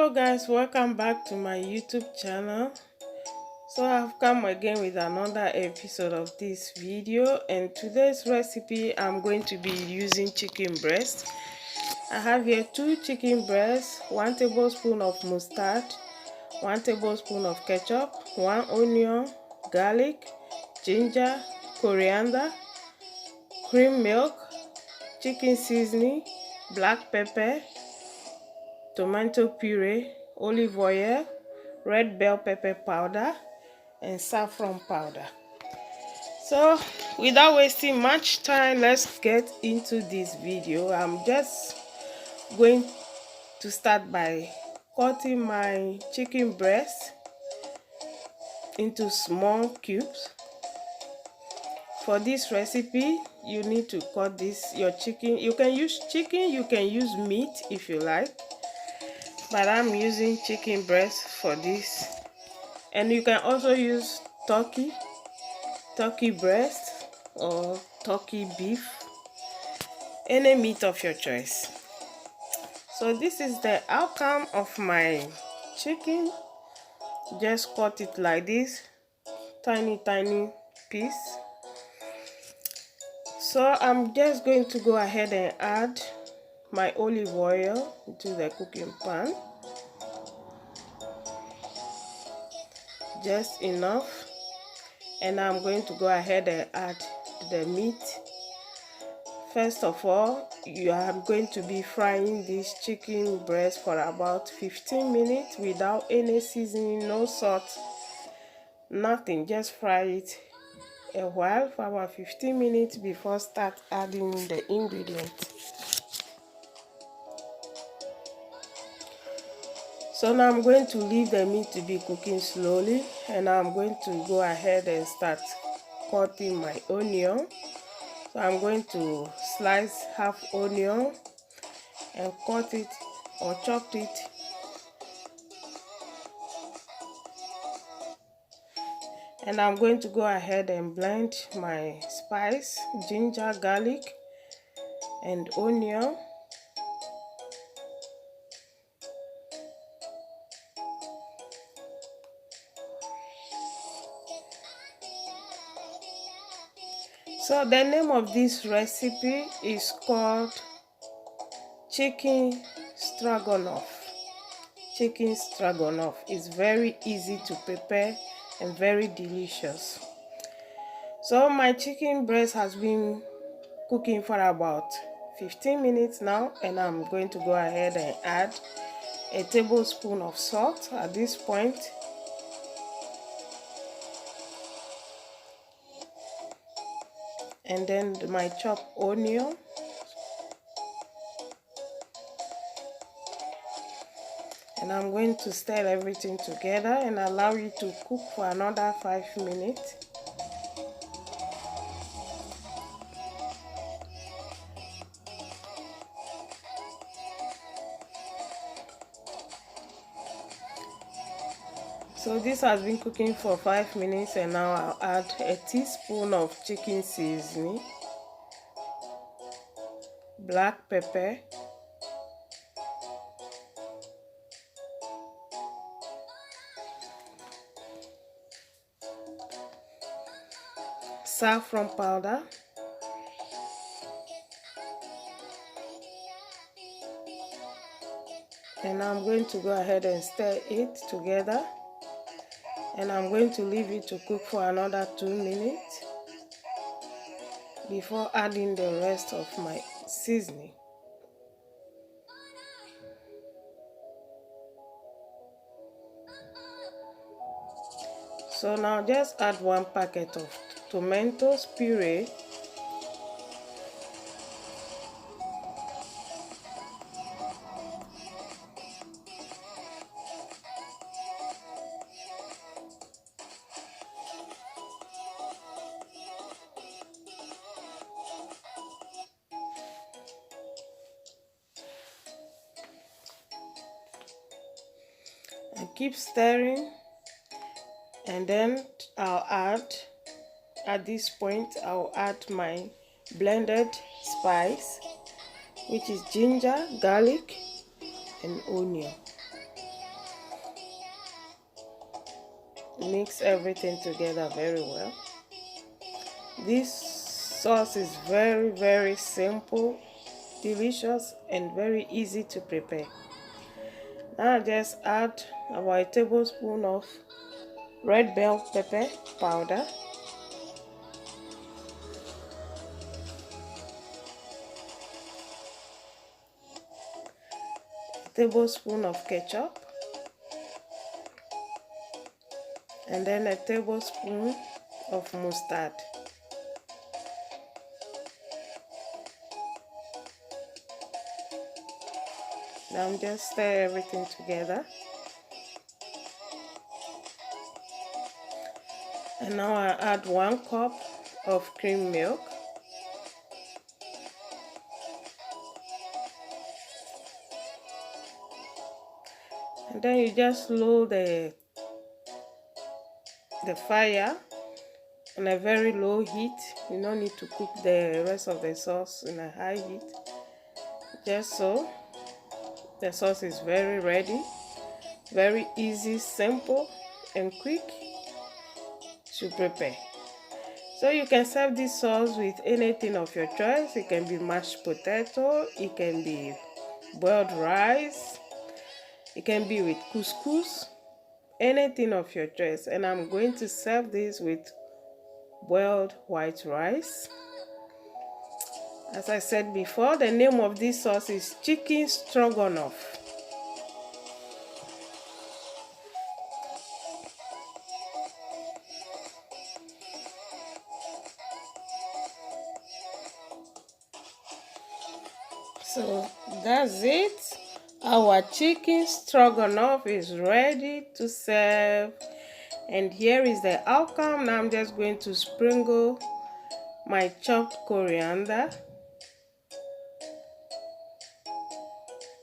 Hello guys, welcome back to my YouTube channel. So I've come again with another episode of this video, and today's recipe I'm going to be using chicken breast. I have here 2 chicken breasts, 1 tablespoon of mustard, 1 tablespoon of ketchup, 1 onion, garlic, ginger, coriander, cream milk, chicken seasoning, black pepper, tomato puree, olive oil, red bell pepper powder, and saffron powder. So without wasting much time, let's get into this video. I'm just going to start by cutting my chicken breast into small cubes. For this recipe, you need to cut your chicken. You can use chicken, you can use meat if you like, but I'm using chicken breast for this. And you can also use turkey breast or turkey beef, any meat of your choice. So this is the outcome of my chicken. Just cut it like this, tiny piece. So I'm just going to go ahead and add my olive oil into the cooking pan, just enough. And I'm going to go ahead and add the meat. First of all, you are going to be frying this chicken breast for about 15 minutes without any seasoning, no salt, nothing. Just fry it a while for about 15 minutes before start adding the ingredients. So now I'm going to leave the meat to be cooking slowly, and I'm going to go ahead and start cutting my onion. So I'm going to slice half onion and cut it or chop it. And I'm going to go ahead and blend my spice, ginger, garlic, and onion. So the name of this recipe is called chicken stroganoff. Chicken stroganoff is very easy to prepare and very delicious. So my chicken breast has been cooking for about 15 minutes now, and I'm going to go ahead and add a tablespoon of salt at this point. And then my chopped onion. And I'm going to stir everything together and allow it to cook for another 5 minutes. So this has been cooking for 5 minutes, and now I'll add a teaspoon of chicken seasoning, black pepper, saffron powder, and I'm going to go ahead and stir it together, and I'm going to leave it to cook for another 2 minutes before adding the rest of my seasoning. So now just add 1 packet of tomatoes puree, and keep stirring. And then at this point I'll add my blended spice, which is ginger, garlic, and onion. mix everything together very well. This sauce is very simple, delicious, and very easy to prepare. Now just add about a tablespoon of red bell pepper powder, a tablespoon of ketchup, and then a tablespoon of mustard. Now just stir everything together. And now I add 1 cup of cream milk. And then you just lower the fire on a very low heat. You don't need to cook the rest of the sauce in a high heat. Just so the sauce is very ready, very easy, simple, and quick to prepare. So you can serve this sauce with anything of your choice. It can be mashed potato, it can be boiled rice, it can be with couscous, anything of your choice. And I'm going to serve this with boiled white rice. As I said before, the name of this sauce is chicken stroganoff. So that's it. Our chicken stroganoff is ready to serve. And here is the outcome. Now I'm just going to sprinkle my chopped coriander.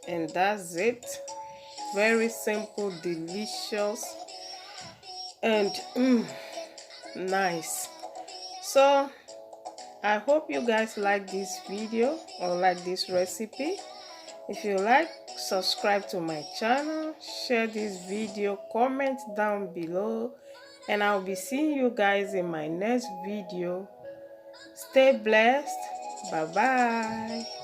And that's it. Very simple, delicious, and nice. So I hope you guys like this video or like this recipe. If you like, subscribe to my channel, share this video, comment down below, and I'll be seeing you guys in my next video. Stay blessed. Bye bye.